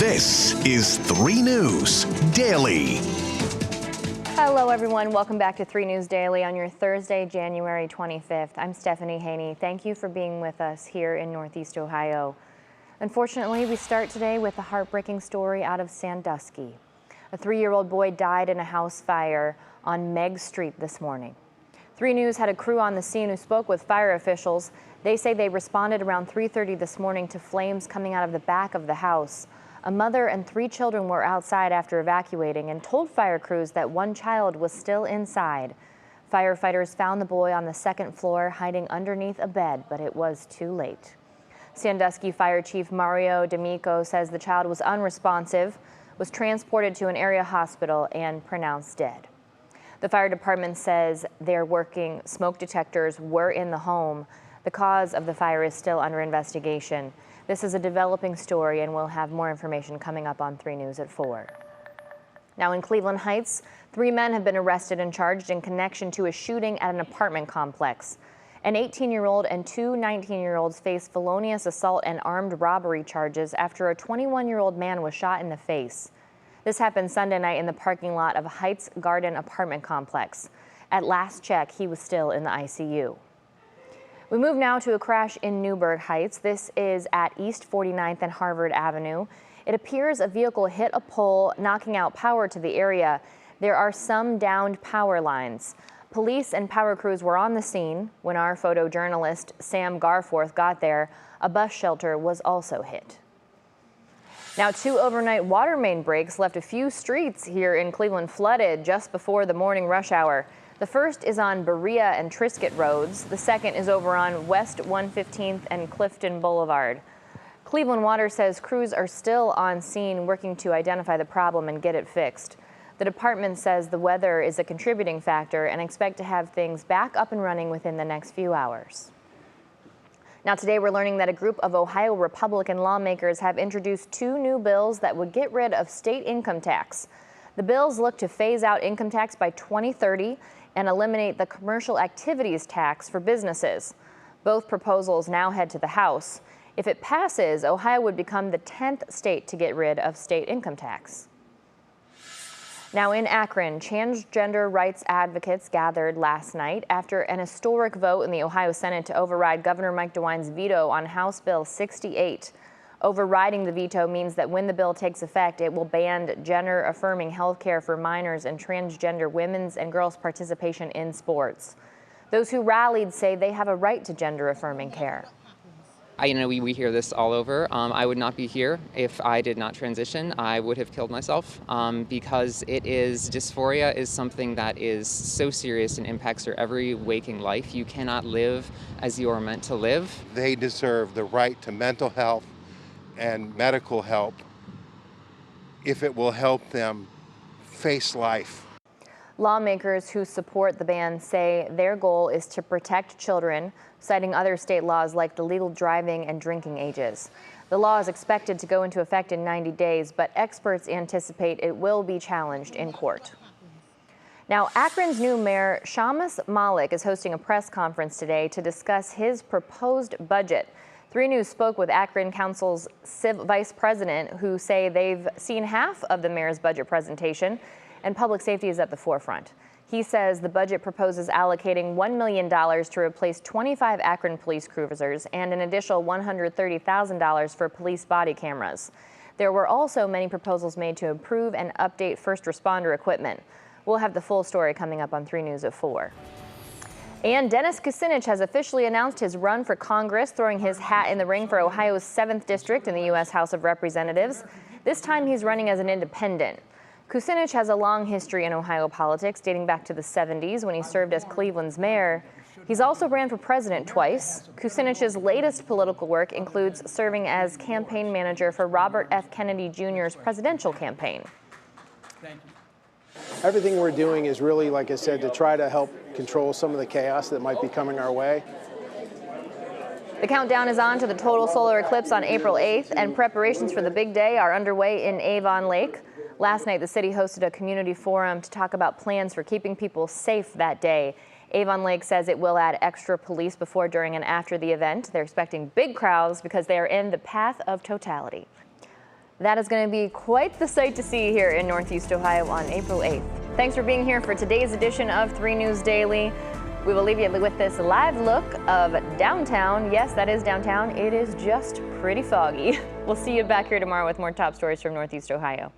This is 3 News Daily. Hello everyone, welcome back to 3 News Daily on your Thursday, January 25th. I'm Stephanie Haney. Thank you for being with us here in Northeast Ohio. Unfortunately, we start today with a heartbreaking story out of Sandusky. A 3-year-old boy died in a house fire on Meigs Street this morning. 3 News had a crew on the scene who spoke with fire officials. They say they responded around 3:30 this morning to flames coming out of the back of the house. A mother and 3 children were outside after evacuating and told fire crews that 1 child was still inside. Firefighters found the boy on the 2nd floor hiding underneath a bed, but it was too late. Sandusky Fire Chief Mario D'Amico says the child was unresponsive, was transported to an area hospital and pronounced dead. The fire department says their working smoke detectors were in the home. The cause of the fire is still under investigation. This is a developing story, and we'll have more information coming up on 3 News at 4. Now in Cleveland Heights, 3 men have been arrested and charged in connection to a shooting at an apartment complex. An 18-year-old and 2 19-year-olds face felonious assault and armed robbery charges after a 21-year-old man was shot in the face. This happened Sunday night in the parking lot of a Heights Garden apartment complex. At last check, he was still in the ICU. We move now to a crash in Newburgh Heights. This is at East 49th and Harvard Avenue. It appears a vehicle hit a pole, knocking out power to the area. There are some downed power lines. Police and power crews were on the scene. When our photojournalist Sam Garforth got there, a bus shelter was also hit. Now, 2 overnight water main breaks left a few streets here in Cleveland flooded just before the morning rush hour. The first is on Berea and Triscuit roads. The second is over on West 115th and Clifton Boulevard. Cleveland Water says crews are still on scene working to identify the problem and get it fixed. The department says the weather is a contributing factor and expect to have things back up and running within the next few hours. Now today we're learning that a group of Ohio Republican lawmakers have introduced 2 new bills that would get rid of state income tax. The bills look to phase out income tax by 2030 and eliminate the commercial activities tax for businesses. Both proposals now head to the House. If it passes, Ohio would become the 10th state to get rid of state income tax. Now in Akron, transgender rights advocates gathered last night after an historic vote in the Ohio Senate to override Governor Mike DeWine's veto on House Bill 68. Overriding the veto means that when the bill takes effect, it will ban gender-affirming health care for minors and transgender women's and girls' participation in sports. Those who rallied say they have a right to gender-affirming care. We hear this all over. I would not be here if I did not transition. I would have killed myself because dysphoria is something that is so serious and impacts your every waking life. You cannot live as you are meant to live. They deserve the right to mental health and medical help if it will help them face life. Lawmakers who support the ban say their goal is to protect children, citing other state laws like the legal driving and drinking ages. The law is expected to go into effect in 90 days, but experts anticipate it will be challenged in court. Now, Akron's new mayor, Shamus Malik, is hosting a press conference today to discuss his proposed budget. 3 News spoke with Akron Council's vice president, who say they've seen half of the mayor's budget presentation, and public safety is at the forefront. He says the budget proposes allocating $1 million to replace 25 Akron police cruisers and an additional $130,000 for police body cameras. There were also many proposals made to improve and update first responder equipment. We'll have the full story coming up on 3 News at 4. And Dennis Kucinich has officially announced his run for Congress, throwing his hat in the ring for Ohio's 7th District in the U.S. House of Representatives. This time he's running as an independent. Kucinich has a long history in Ohio politics, dating back to the 70s when he served as Cleveland's mayor. He's also ran for president twice. Kucinich's latest political work includes serving as campaign manager for Robert F. Kennedy Jr.'s presidential campaign. Thank you. Everything we're doing is really, like I said, to try to help control some of the chaos that might be coming our way. The countdown is on to the total solar eclipse on April 8th, and preparations for the big day are underway in Avon Lake. Last night, the city hosted a community forum to talk about plans for keeping people safe that day. Avon Lake says it will add extra police before, during, and after the event. They're expecting big crowds because they are in the path of totality. That is going to be quite the sight to see here in Northeast Ohio on April 8th. Thanks for being here for today's edition of 3 News Daily. We will leave you with this live look of downtown. Yes, that is downtown. It is just pretty foggy. We'll see you back here tomorrow with more top stories from Northeast Ohio.